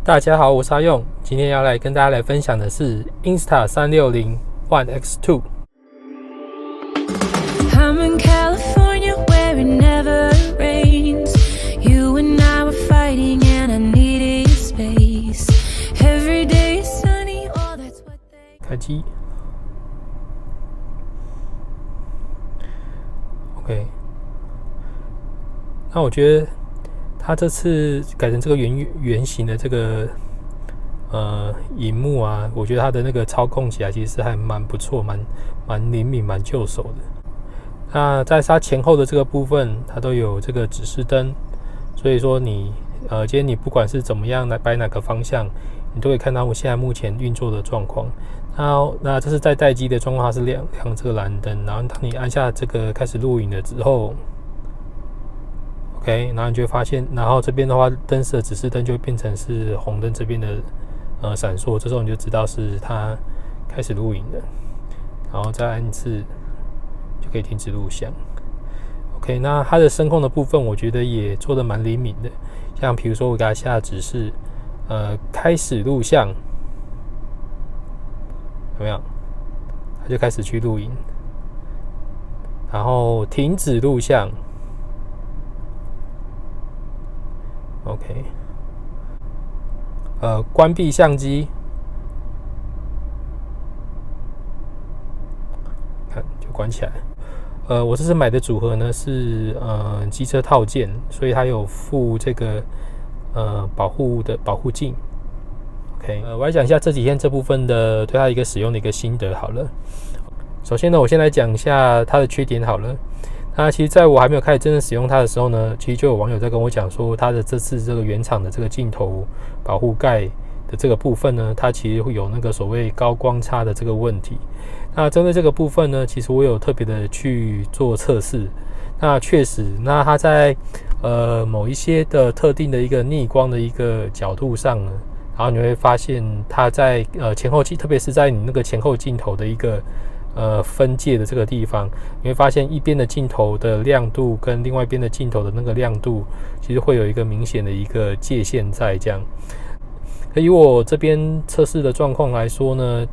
大家好，我是阿用，今天要来跟大家来分享的是 Insta360 One X2。I'm in California where it never rains. You and I were fighting and I needed space. Every day is sunny, oh that's what they... 开机。OK。那我觉得它这次改成这个圆形的这个萤幕啊，我觉得它的那个操控起来其实还蛮不错，蛮灵敏，蛮就手的。那在它前后的这个部分，它都有这个指示灯，所以说你今天你不管是怎么样来摆哪个方向，你都可以看到我现在目前运作的状况。那这是在待机的状况，它是亮这个蓝灯，然后当你按下这个开始录影了之后 ，OK， 然后你就会发现，然后这边的话，灯丝的指示灯就会变成是红灯这边的闪烁，这时候你就知道是它开始录影了，然后再按一次就可以停止录像。OK， 那它的声控的部分，我觉得也做得蛮灵敏的，像比如说我给它下指示，开始录像，有没有？它就开始去录影，然后停止录像。OK， 关闭相机，看就关起来。我这次买的组合呢是机车套件，所以它有附这个保护镜。OK， 我来讲一下这几天这部分的对它一个使用的一个心得好了。首先呢，我先来讲一下它的缺点好了。那其实在我还没有开始真正使用它的时候呢，其实就有网友在跟我讲说，它的这次这个原厂的这个镜头保护盖的这个部分呢，它其实会有那个所谓高光差的这个问题。那针对这个部分呢，其实我有特别的去做测试。那确实，那它在某一些的特定的一个逆光的一个角度上呢，然后你会发现它在前后镜，特别是在你那个前后镜头的一个分界的这个地方，你会发现一边的镜头的亮度跟另外一边的镜头的那个亮度，其实会有一个明显的一个界限在这样。以我这边测试的状况来说呢，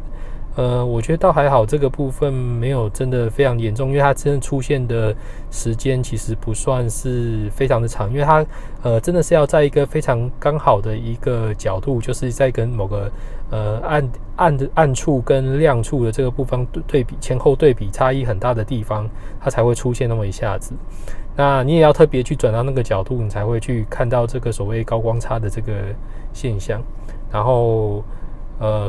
我觉得倒还好，这个部分没有真的非常严重，因为它真的出现的时间其实不算是非常的长，因为它真的是要在一个非常刚好的一个角度，就是在跟某个暗处跟亮处的这个部分对比，前后对比差异很大的地方，它才会出现那么一下子。那你也要特别去转到那个角度，你才会去看到这个所谓高光差的这个现象。然后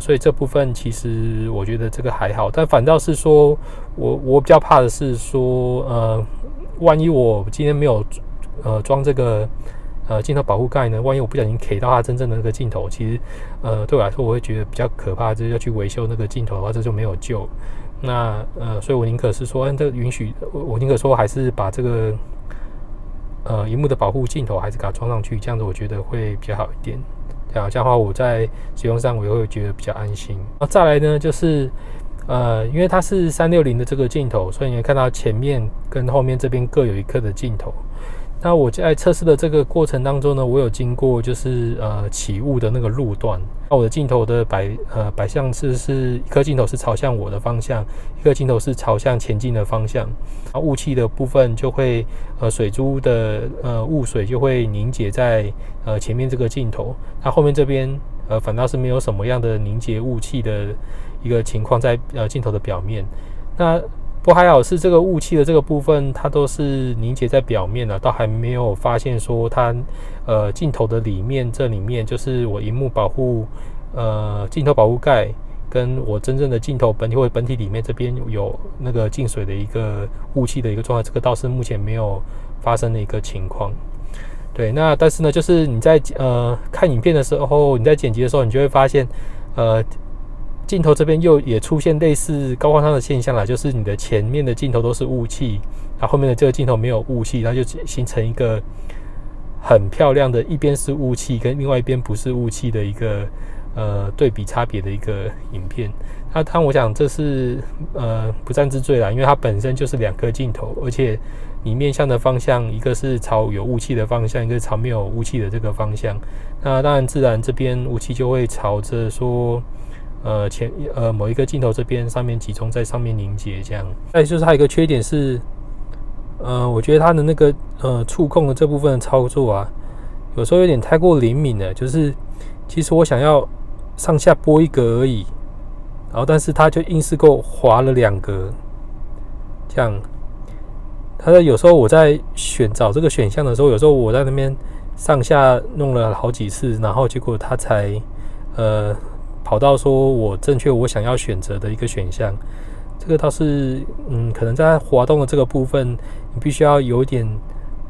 所以这部分其实我觉得这个还好，但反倒是说我比较怕的是说万一我今天没有装这个镜头保护盖呢，万一我不小心 K 到它真正的那个镜头，其实对我来说我会觉得比较可怕，就是要去维修那个镜头的话，这就没有救。那所以我宁可是说这允许我宁可说还是把这个萤幕的保护镜头还是给它装上去，这样子我觉得会比较好一点。这样的话我在使用上我也会觉得比较安心。再来呢就是因为它是360的这个镜头，所以你会看到前面跟后面这边各有一颗的镜头。那我在测试的这个过程当中呢，我有经过就是起雾的那个路段，那我的镜头的摆向是一颗镜头是朝向我的方向，一颗镜头是朝向前进的方向。然后雾气的部分就会水珠的雾水就会凝结在前面这个镜头，那后面这边反倒是没有什么样的凝结雾气的一个情况在镜头的表面。那不过还好是这个雾气的这个部分，它都是凝结在表面了，倒还没有发现说它镜头的里面这里面就是我萤幕保护镜头保护盖跟我真正的镜头本体或者本体里面这边有那个进水的一个雾气的一个状态，这个倒是目前没有发生的一个情况。对，那但是呢，就是你在看影片的时候，你在剪辑的时候，你就会发现镜头这边也出现类似高光差的现象啦，就是你的前面的镜头都是雾气，然后后面的这个镜头没有雾气，它就形成一个很漂亮的一边是雾气跟另外一边不是雾气的一个对比差别的一个影片。那我想这是不战之罪啦，因为它本身就是2颗镜头，而且你面向的方向一个是朝有雾气的方向，一个是朝没有雾气的这个方向。那当然自然这边雾气就会朝着说某一个镜头这边上面集中在上面凝结这样。再就是还有一个缺点是我觉得它的那个触控的这部分的操作啊，有时候有点太过灵敏了，就是其实我想要上下拨一格而已，然后但是它就硬是给我滑了2格，这样。它有时候我在找这个选项的时候，有时候我在那边上下弄了好几次，然后结果它才跑到说我正确我想要选择的一个选项。这个倒是可能在滑动的这个部分，你必须要有点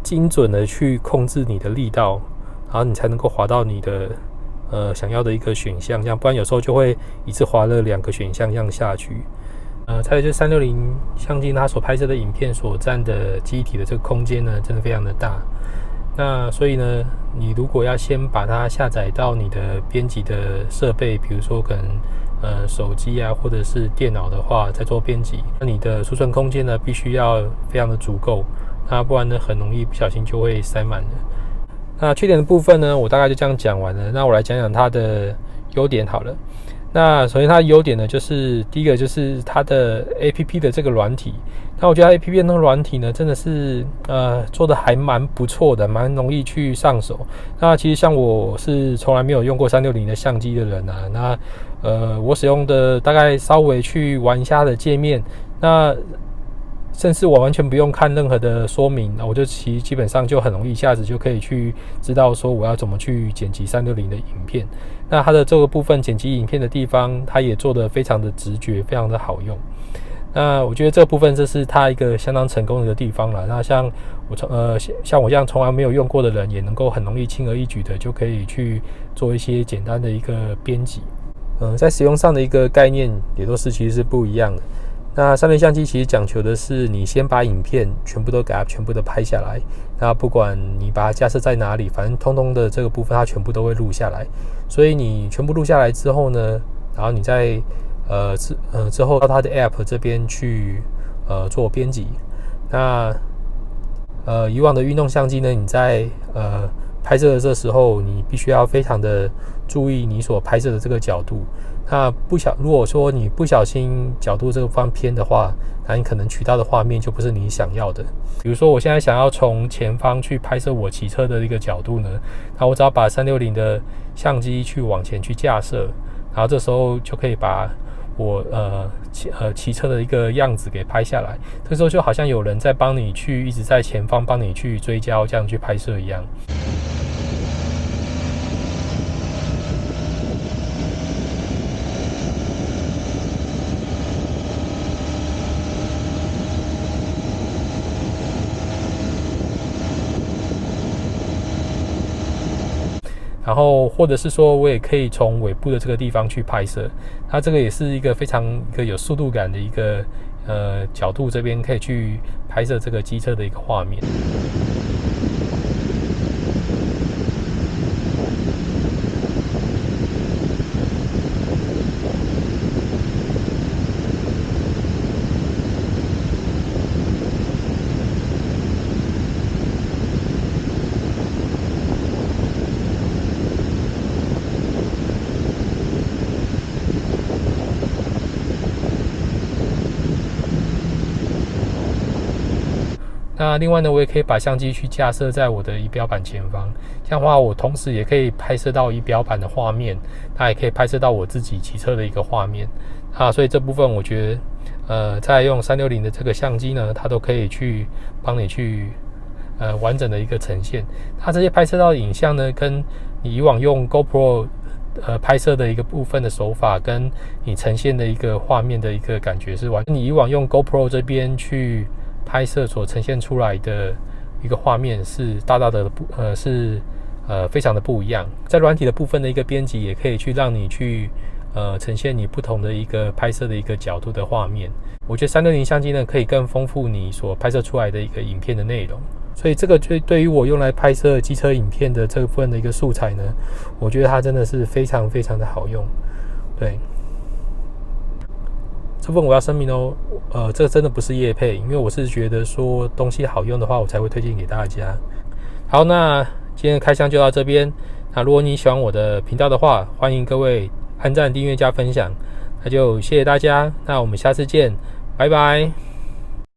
精准的去控制你的力道，然后你才能够滑到你的想要的一个选项，这样不然有时候就会一次滑了2个选项这样下去。再来就是360相机它所拍摄的影片所占的记忆体的这个空间呢，真的非常的大。那所以呢，你如果要先把它下载到你的编辑的设备，比如说可能手机啊或者是电脑的话，在做编辑，那你的储存空间呢必须要非常的足够，那不然呢很容易不小心就会塞满了。那缺点的部分呢，我大概就这样讲完了。那我来讲讲它的优点好了。那首先它的优点呢，就是第一个就是它的 APP 的这个软体。那我觉得它 APP 的那个软体呢，真的是做的还蛮不错的，蛮容易去上手。那其实像我是从来没有用过360的相机的人啊，那我使用的大概稍微去玩一下它的界面，那甚至我完全不用看任何的说明，我就基本上就很容易一下子就可以去知道说我要怎么去剪辑360的影片。那它的这个部分剪辑影片的地方，它也做得非常的直觉，非常的好用。那我觉得这个部分这是它一个相当成功的一个地方了。那像我这样从来没有用过的人，也能够很容易轻而易举的就可以去做一些简单的一个编辑。在使用上的一个概念也都是其实是不一样的。那360相机其实讲求的是你先把影片全部都给它全部的拍下来，那不管你把它架设在哪里，反正通通的这个部分它全部都会录下来。所以你全部录下来之后呢，然后你再之后到它的 App 这边去做编辑。那以往的运动相机呢，你在拍摄的这时候，你必须要非常的注意你所拍摄的这个角度。那如果说你不小心角度这个方偏的话，那你可能取到的画面就不是你想要的。比如说我现在想要从前方去拍摄我骑车的一个角度呢，那我只要把360的相机去往前去架设，然后这时候就可以把我骑车的一个样子给拍下来。这时候就好像有人在帮你去一直在前方帮你去追焦这样去拍摄一样。然后或者是说我也可以从尾部的这个地方去拍摄，它这个也是一个非常有速度感的一个角度，这边可以去拍摄这个机车的一个画面。那另外呢，我也可以把相机去架设在我的仪表板前方，这样的话我同时也可以拍摄到仪表板的画面，它也可以拍摄到我自己骑车的一个画面所以这部分我觉得在用360的这个相机呢，它都可以去帮你去完整的一个呈现。它这些拍摄到的影像呢，跟你以往用 GoPro拍摄的一个部分的手法，跟你呈现的一个画面的一个感觉是完全你以往用 GoPro 这边去拍摄所呈现出来的一个画面是大大的非常的不一样。在软体的部分的一个编辑，也可以去让你去呈现你不同的一个拍摄的一个角度的画面。我觉得360相机呢，可以更丰富你所拍摄出来的一个影片的内容。所以这个就对于我用来拍摄机车影片的这部分的一个素材呢，我觉得它真的是非常非常的好用。对，这部分我要声明哦，这个真的不是业配，因为我是觉得说东西好用的话，我才会推荐给大家。好，那今天的开箱就到这边。那如果你喜欢我的频道的话，欢迎各位按赞、订阅、加分享。那就谢谢大家，那我们下次见，拜拜。